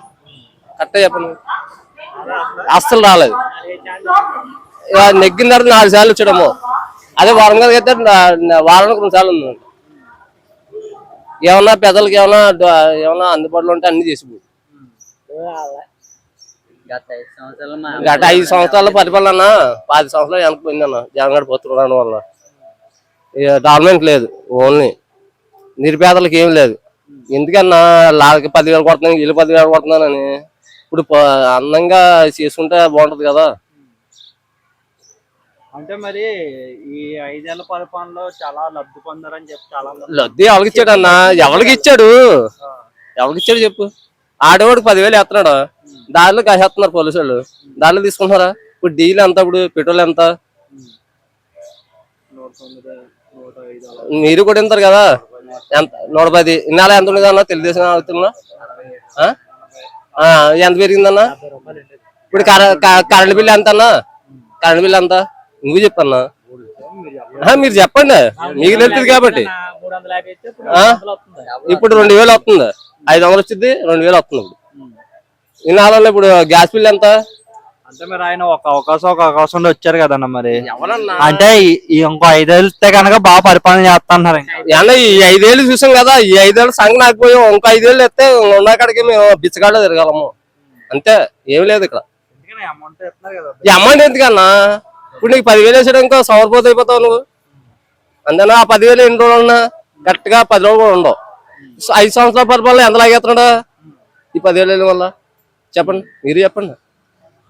కరెక్టే చెప్పను, అస్సలు రాలేదు. నెగ్గిన తర్వాత 4 సార్లు వచ్చాడమ్మో. అదే వరం గారికి అయితే వారానికి 2 సార్లు ఉంది. ఏమన్నా పెద్దలకి ఏమన్నా అందుబాటులో ఉంటే అన్ని చేసిపోయి. గత 5 సంవత్సరాల పరిపాలన 10 సంవత్సరాలు వెనకపోయిందన్న జగన్ గారు పోతున్నాడు వల్ల. డెవలప్మెంట్ లేదు, ఓన్లీ నిరుపేదలకు ఏం లేదు. ఎందుకన్నా వాళ్ళకి 10,000 కొడుతున్నాను, వీళ్ళు 10,000 కొడుతున్నానని. ఇప్పుడు అందంగా చేసుకుంటే బాగుంటది కదా. అంటే మరి ఈ 5 ఏళ్ల పరిపాలనలో చాలా లబ్ధి పొందారని చెప్పి చాలా లబ్ధి ఎవరికి ఇచ్చాడు అన్న, ఎవరికి ఇచ్చాడు చెప్పు. ఆడవాడికి 10,000 వేస్తున్నాడు, దారిలో కాసేస్తున్నారు పోలీసు వాళ్ళు, దారిలో తీసుకుంటున్నారా? ఇప్పుడు డీజిల్ ఎంత, ఇప్పుడు పెట్రోల్ ఎంత? మీరు కూడా తింటారు కదా, ఎంత 110. ఇన్నాళ్ళ ఎంత ఉండేది అన్న తెలుగుదేశం అవుతున్నా? ఎంత పెరిగిందన్నా? ఇప్పుడు కరెంట్ బిల్లు ఎంత అన్నా? కరెంట్ బిల్లు ఎంత నువ్వు చెప్పన్నా? మీరు చెప్పండి, మీకు తెలుస్తుంది కాబట్టి. ఇప్పుడు 2,000 వస్తుంది, 500 వచ్చింది, 2,000 వస్తుంది. ఇప్పుడు ఇన్నాళ్ళలో ఇప్పుడు గ్యాస్ బిల్ ఎంత? అంటే మరి ఆయన ఒక అవకాశం వచ్చారు కదన్న. మరి అంటే ఇంకో 5 ఏళ్ళు ఇస్తే కనుక బాగా పరిపాలన చేస్తున్నారు. ఈ 5 ఏళ్ళు చూసాం కదా, ఈ 5 ఏళ్ళు సంగ నాకపోయాం. ఇంకో 5 ఏళ్ళు ఇస్తే ఉన్నకాడికి మేము బిచ్చగాడ తిరగలము అంతే, ఏమి లేదు ఇక్కడ. ఈ అమౌంట్ ఎందుకన్నా? ఇప్పుడు నీకు 10,000 వేసాడు, ఇంకో సవర్పోతే అయిపోతావు నువ్వు. అందుకని ఆ 10,000 ఎన్ని రోజులు ఉన్నా గట్టిగా 10 రోజులు కూడా ఉండవు. 5 సంవత్సరాల పరిపాలన ఎంత లాగేస్తున్నాడా ఈ 10,000 వల్ల? చెప్పండి, మీరు చెప్పండి.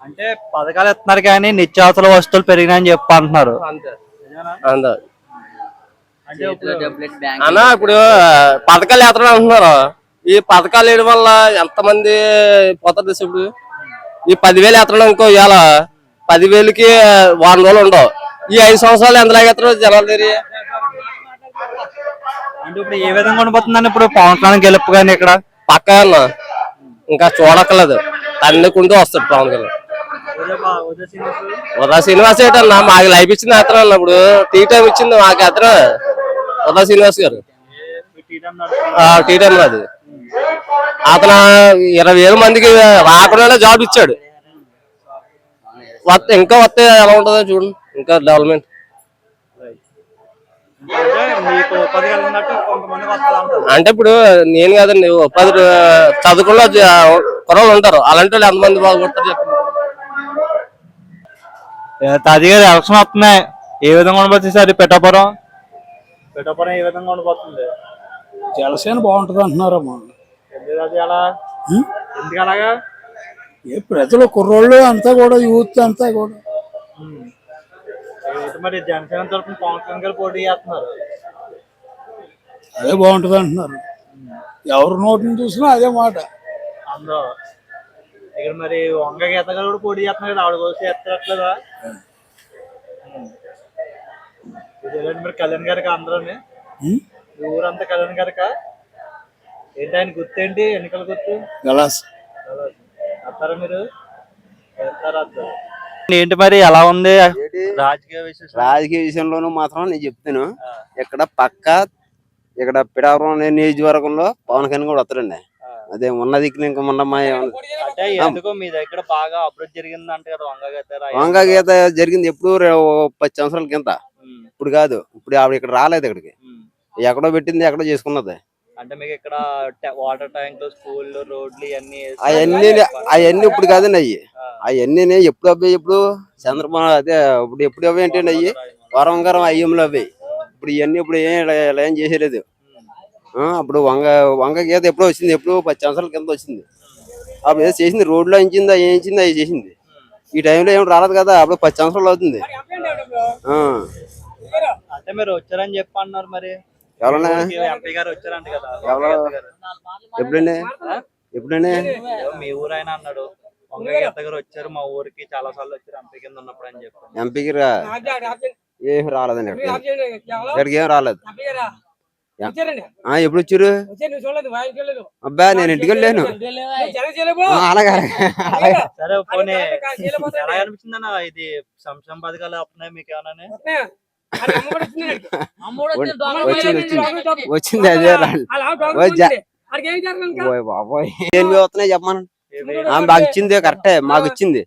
అంటే పథకాలు ఇస్తున్నారు కానీ నిత్యావసర వస్తువులు పెరిగినాయని చెప్పి అంటున్నారు. అన్నా ఇప్పుడు పథకాలు ఎత్తడం అంటున్నారు. ఈ పథకాలు వేయడం వల్ల ఎంతమంది పోతారు ఇప్పుడు? ఈ 10,000 ఎత్తడం ఇంకో ఇవాళ 10,000కి వారం రోజులు ఉండవు. ఈ 5 సంవత్సరాలు ఎంత లాగేస్తారు జనాలు తిరిగి? అంటే ఇప్పుడు ఏ విధంగా ఉండిపోతుందని ఇప్పుడు పవన్ కళ్యాణ్ గెలుపు కానీ ఇక్కడ పక్క ఇంకా చూడక్కర్లేదు, తన్నుకుంటూ వస్తాడు పవన్ కళ్యాణ్. ఉదా శ్రీనివాస్ ఏంటన్నా మాకు లైఫ్ ఇచ్చింది అతను అన్నప్పుడు టీ టైం ఇచ్చింది మాకు అతను ఉదా శ్రీనివాస్ గారు టీ టైం అది అతను 20,000 మందికి రాకుండా జాబ్ ఇచ్చాడు. ఇంకా వస్తే ఎలా ఉంటుందో చూడండి, ఇంకా డెవలప్మెంట్. అంటే ఇప్పుడు నేను కాదండి, ఉపాధి చదువుకున్న కుర్రలు ఉంటారు, అలాంటి వాళ్ళు ఎంతమంది బాగుపడతారు చెప్పండి. తాజాగా ఎలక్షన్ వస్తున్నాయి, ఏ విధంగా ఉండబోతుంది సార్ పిఠాపురం ఏ విధంగా ఉండబోతుంది? జలసేన బాగుంటది అంటున్నారమ్మా. ఎందుకు అలాగా? ఏ ప్రజలు కుర్రోళ్ళు అంతా కూడా యూత్ అంతా కూడా మరి జనసేన తరఫున పవన్ కళ్యాణ్ గారు పోటీ చేస్తున్నారు, అదే బాగుంటది అంటున్నారు. ఎవరు నోటిని చూసినా అదే మాట. అందరూ ఇక్కడ మరి వంగ గీత గారు కూడా పోటీ చేస్తున్నారు కదా, ఆవిడ కోసం ఎత్తట్లేదా? మరి కళ్యాణ్ గారికి అందరూనే ఊరంతా కళ్యాణ్ గారిక ఏంటి ఆయన గుర్తు ఏంటి? ఎన్నికల గుర్తు గలాస్. వస్తారా మీరు? ఏంటి మరి ఎలా ఉంది రాజకీయ విషయంలోనూ మాత్రం నేను చెప్తాను, ఇక్కడ పిఠాపురం నియోజకవర్గంలో పవన్ కళ్యాణ్ కూడా వస్తాడండి. అదే ఉన్నది ఇంకా మొన్న అంటే ఎందుకో మీ దగ్గర బాగా అభివృద్ధి జరిగింది అంటే కదా వంగ గీత జరిగింది ఎప్పుడు 10 సంవత్సరాల కింద, ఇప్పుడు కాదు. ఇప్పుడు ఆవిడ ఇక్కడ రాలేదు, ఇక్కడికి ఎక్కడో పెట్టింది, ఎక్కడో చేసుకున్నది. అంటే మీకు ఇక్కడ వాటర్ ట్యాంక్, స్కూల్, రోడ్లు అవన్నీ ఇప్పుడు కాదండి. అవన్నీ ఎప్పుడు అబ్బాయి, ఇప్పుడు చంద్రబాబు అదే ఇప్పుడు ఎప్పుడు అవి ఏంటండి, అయ్యి వరంగరం అయ్యంలో అవి. ఇప్పుడు ఇవన్నీ ఇప్పుడు ఏం చేసేలేదు. అప్పుడు వంగ గీత ఎప్పుడో వచ్చింది, ఎప్పుడు 10 సంవత్సరాల కింద వచ్చింది. అప్పుడు ఏదో చేసింది, రోడ్లో ఇచ్చిందా ఏం ఇచ్చింది అవి చేసింది. ఈ టైంలో ఏం రాలేదు కదా, అప్పుడు 10 సంవత్సరాలు అవుతుంది. అంటే మీరు వచ్చారని చెప్పి అన్నారు, మరి ఎవరన్నా ఎంపీ గారు వచ్చారంట కదా? ఎప్పుడండి మీ ఊరు ఆయన అన్నాడు, వంగ గీత గారు వచ్చారు మా ఊరికి చాలా సార్లు వచ్చారు ఎంపీ కింద ఉన్నప్పుడు అని చెప్పి. ఎంపీకి ఏం రాలేదండి, ఇక్కడికి ఏం రాలేదు. ఎప్పుడు వచ్చారు? అబ్బా నేను ఇంటికి వెళ్ళాను. అలాగే సరే పోనీ ఎలా అనిపించింది అన్న ఇది సంక్షేమ పథకాలు వస్తున్నాయి మీకు ఏమన్నా? వచ్చింది అదే బాబోయ్ ఏం వస్తున్నాయి చెప్పమనండి. మాకు ఇచ్చింది కరెక్టే, మాకు ఇచ్చింది.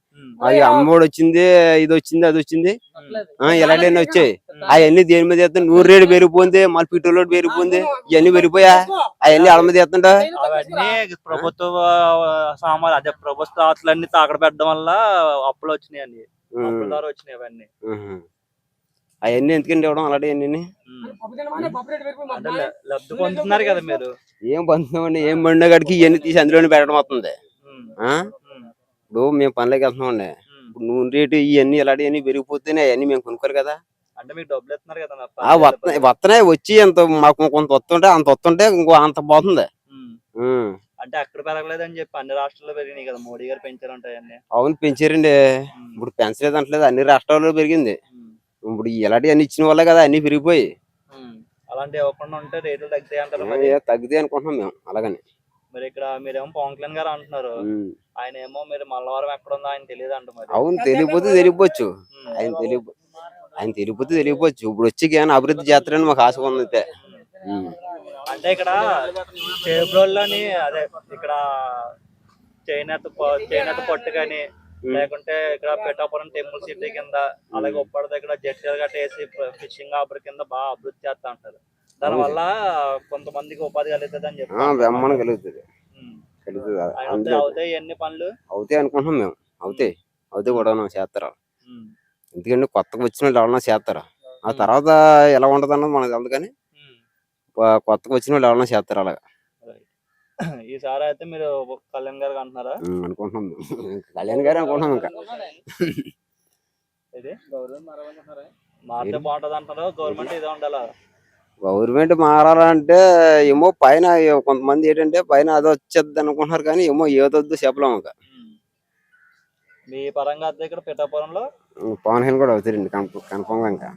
అది అమ్మఒడి వచ్చింది, ఇది వచ్చింది, అది వచ్చింది, ఇలాంటివన్నీ వచ్చాయి. అవన్నీ దేని మీద వేస్తాను, 100 రేటు పెరిగిపోయింది, మళ్ళీ పెట్రోల్ రేటు పెరిగిపోయింది, ఇవన్నీ పెరిగిపోయా. అవన్నీ వాళ్ళ మీద వేస్తుంటా. అవన్నీ ప్రభుత్వ సామాన్లు అదే ప్రభుత్వ ఆస్తులన్నీ తాకడ పెట్టడం వల్ల అప్పులు వచ్చినాయి అండి, అప్పుల ద్వారా వచ్చినాయి అవన్నీ. అవన్నీ ఎందుకండి ఇవ్వడం అలాంటివన్నీ? లబ్ధి పొందుతున్నారు కదా మీరు. ఏం పొందుతామండి, ఏం బండి కాడికి ఇవన్నీ తీసి అందులోనే పెట్టడం వస్తుంది. ఇప్పుడు మేము పనులకి వెళ్తున్నామండి, ఇప్పుడు 100 రేటు ఇవన్నీ ఇలాంటివన్నీ పెరిగిపోతేనే అవన్నీ మేము కొనుక్కోరు కదా. అంటే మీకు డబ్బులు ఇస్తున్నారు కదా, వస్తున్నాయి వచ్చి ఎంత మాకు కొంత వస్తుంటే అంత వస్తుంటే ఇంకో అంత పోతుంది. అంటే అక్కడ పెరగలేదని చెప్పి అన్ని రాష్ట్రాల్లో పెరిగినాయి కదా, మోడీ గారు పెంచారంటే అవన్నీ. అవును పెంచారండి, ఇప్పుడు పెంచలేదు అంటలేదు, అన్ని రాష్ట్రాల్లో పెరిగింది. ఇప్పుడు ఇలాంటివన్నీ ఇచ్చిన వల్లే కదా అన్ని పెరిగిపోయి. అలాంటి ఇవ్వకుండా ఉంటే రేట్లు తగ్గుతాయి అంటారు. తగ్గుతాయి అనుకుంటున్నాం మేము అలాగని. మరి ఇక్కడ మీరేమో పవన్ కళ్యాణ్ గారు అంటున్నారు, ఆయన ఏమో మీరు మల్లవరం ఎక్కడ ఉందో ఆయన తెలియదు అంటున్నారు. అవును తెలియపోతే తెలియపోవచ్చు, ఆయన తెలియపోతే తెలియపోవచ్చు. ఇప్పుడు వచ్చి ఏమైనా అభివృద్ధి చేస్తారని మాకు ఆశ ఉంది. అంటే ఇక్కడ చేబ్రోల్లోని అదే ఇక్కడ చేనేత పట్టు కానీ లేకుంటే ఇక్కడ పిఠాపురం టెంపుల్ సిటీ కింద, అలాగే ఉప్పడి దగ్గర జెట్టీలు గట్ట వేసి ఫిషింగ్ హార్బర్ కింద బాగా అభివృద్ధి చేస్తా ఉంటారు. దాని వల్ల కొంతమందికి ఉపాధి కలుగుతుంది అని చెప్పి కలుగుతుంది. అవుతాయి ఎన్ని పనులు అవుతాయి అనుకుంటున్నాం మేము. అవుతాయి కూడా చేస్తారు. ఎందుకంటే కొత్తగా వచ్చిన వాళ్ళు ఎవరన్నా చేస్తారు, ఆ తర్వాత ఎలా ఉంటది అన్నది మనకు తెలుసు. కానీ కొత్తగా వచ్చిన వాళ్ళు ఎవరన్నా చేస్తారు అలాగా. ఈసారి అయితే మీరు కళ్యాణ్ గారు అంటున్నారా? అనుకుంటున్నాం, కళ్యాణ్ గారు అనుకుంటున్నాం. ఇంకా ఇది మారితే బాగుంటది అంటారా? గవర్నమెంట్ ఇదే ఉండాలా? గవర్నమెంట్ మారాలంటే ఏమో పైన కొంతమంది ఏంటంటే పైన అది వచ్చేది అనుకుంటున్నారు, కానీ ఏమో ఏదొద్దు చెప్పలేము. ఇంకా మీ పరంగా అయితే ఇక్కడ పిఠాపురంలో పవన్ కళ్యాణ్ కూడా అవుతారండి కన్ఫర్మ్ గా. ఇంకా